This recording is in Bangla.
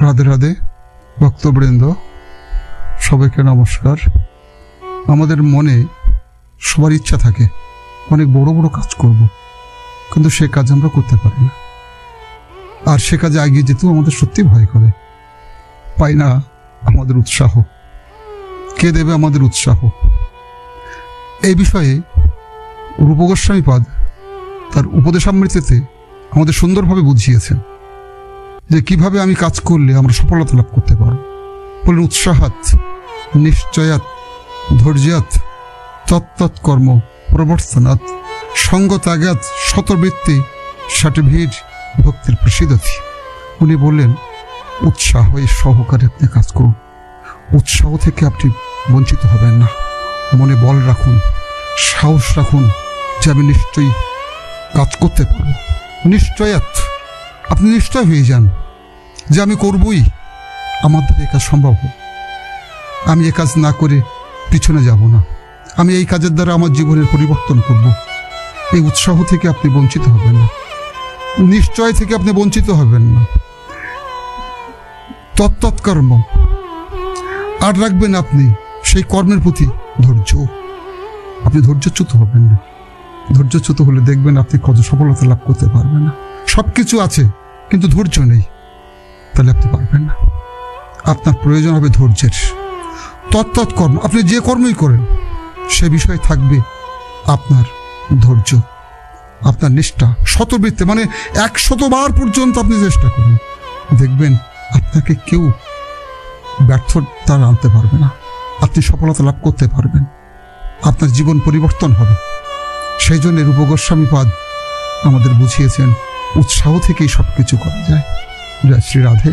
রাধে রাধে ভক্তবৃন্দ, সবাইকে নমস্কার। আমাদের মনে সবার ইচ্ছা থাকে অনেক বড় বড় কাজ করব, কিন্তু সে কাজ আমরা করতে পারি না। আর সে কাজে এগিয়ে যেতেও আমাদের সত্যি ভয় করে। পাই না আমাদের উৎসাহ। কে দেবে আমাদের উৎসাহ? এই বিষয়ে রূপ গোস্বামীপাদ তার উপদেশামৃতেতে আমাদের সুন্দরভাবে বুঝিয়েছেন যে কিভাবে আমি কাজ করলে আমরা সফলতা লাভ করতে পারব। বলেন, উৎসাহাত, নিশ্চয়াত, ধৈর্যাত, তত্তৎকর্ম প্রবর্তনাৎ, সঙ্গত্যাগাৎ, শতবৃত্তি, ষাটভীর ভক্তির প্রসিদ্ধতি। উনি বললেন, উৎসাহ এই সহকারে আপনি কাজ করুন। উৎসাহ থেকে আপনি বঞ্চিত হবেন না। মনে বল রাখুন, সাহস রাখুন যে আমি নিশ্চয়ই কাজ করতে পারব। নিশ্চয়াত, আপনি নিশ্চয় হয়ে যান যে আমি করবই, আমার দ্বারা এই কাজ সম্ভব হবে। আমি এ কাজ না করে পিছনে যাব না। আমি এই কাজের দ্বারা আমার জীবনের পরিবর্তন করব। এই উৎসাহ থেকে আপনি বঞ্চিত হবেন না, নিশ্চয় থেকে আপনি বঞ্চিত হবেন না। তত্তৎকর্ম, আর রাখবেন আপনি সেই কর্মের প্রতি ধৈর্য। আপনি ধৈর্যচ্যুত হবেন না। ধৈর্যচ্যুত হলে দেখবেন আপনি কত সফলতা লাভ করতে পারবেন না। সবকিছু আছে কিন্তু ধৈর্য নেই, তাহলে আপনি পারবেন না। আপনার প্রয়োজন হবে ধৈর্যের। তত্তৎকর্ম, আপনি যে কর্মই করেন সে বিষয়ে থাকবে আপনার ধৈর্য, আপনার নিষ্ঠা। শতবৃত্তি মানে 100 বার পর্যন্ত আপনি চেষ্টা করুন, দেখবেন আপনাকে কেউ ব্যর্থতা আনতে পারবে না। আপনি সফলতা লাভ করতে পারবেন, আপনার জীবন পরিবর্তন হবে। সেই জন্য রূপ গোস্বামীপাদ আমাদের বুঝিয়েছেন উৎসাহ থেকেই সবকিছু করা যায়। জয় শ্রী রাধে।